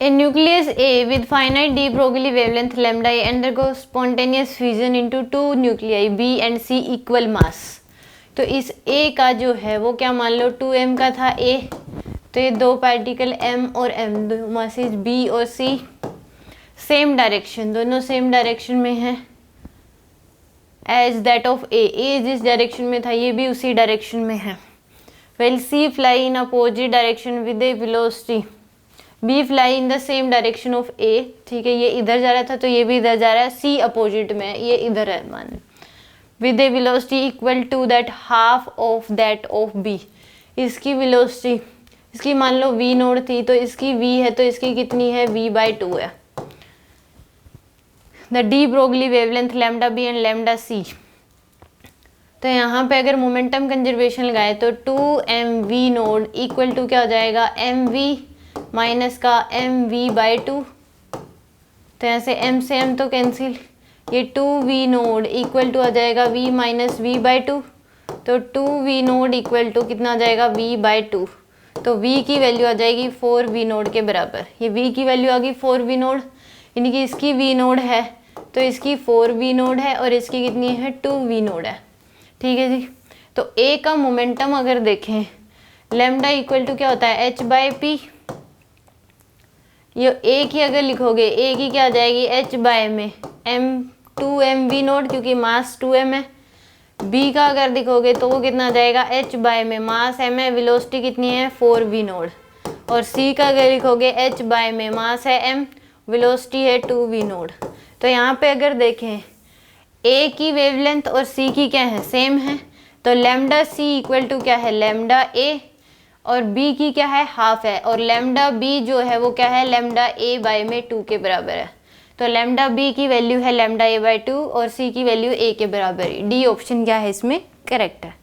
A nucleus A with finite d Broglie wavelength lambda A undergoes spontaneous fusion into two nuclei B and C equal mass. तो इस A का जो है वो क्या मान लो 2m का था A, तो ये दो पार्टिकल M और M, दो मासेज B और C, सेम डायरेक्शन, दोनों सेम डायरेक्शन में है एज दैट ऑफ A जिस डायरेक्शन में था ये भी उसी डायरेक्शन में है. Well C fly in opposite direction with a velocity, B fly in the same direction of A. ठीक है, ये इधर जा रहा था तो ये भी इधर जा रहा है, C अपोजिट में ये इधर है मान, with a velocity equal to that half of that of B. इसकी वेलोसिटी, इसकी मान लो V नोड थी तो इसकी V है तो इसकी कितनी है V/2 है. The de Broglie wavelength lambda B and lambda C. तो यहाँ पे अगर मोमेंटम कंजर्वेशन लगाए तो 2mv नोड इक्वल टू क्या हो जाएगा mv माइनस का mv/2. तो यहाँ से m से m तो कैंसिल, ये 2v नोड इक्वल टू आ जाएगा v माइनस v/2. तो 2v नोड इक्वल टू कितना आ जाएगा v/2. तो v की वैल्यू आ जाएगी 4v नोड के बराबर. ये v की वैल्यू आ गई 4v नोड, यानी कि इसकी v नोड है तो इसकी 4v नोड है और इसकी कितनी है 2v नोड है. ठीक है जी. तो A का मोमेंटम अगर देखें लैम्डा इक्वल टू क्या होता है h/p. ये A की अगर लिखोगे A की क्या आ जाएगी h/ में m2mv नोड क्योंकि मास 2m है. B का अगर लिखोगे तो वो कितना आ जाएगा h/ में मास m है, वेलोसिटी कितनी है 4v नोड. और C का अगर लिखोगे h/ में मास है m, वेलोसिटी है 2v नोड. तो यहाँ पे अगर देखें A की वेवलेंथ और C की क्या है सेम है, तो लैम्डा C इक्वल टू क्या है लैम्डा A, और B की क्या है हाफ है, और लैम्डा B जो है वो क्या है लैम्डा A में 2 के बराबर है. तो लैम्डा B की वैल्यू है लैम्डा A/2 और C की वैल्यू A के बराबर है. डी ऑप्शन क्या है इसमें करेक्ट है.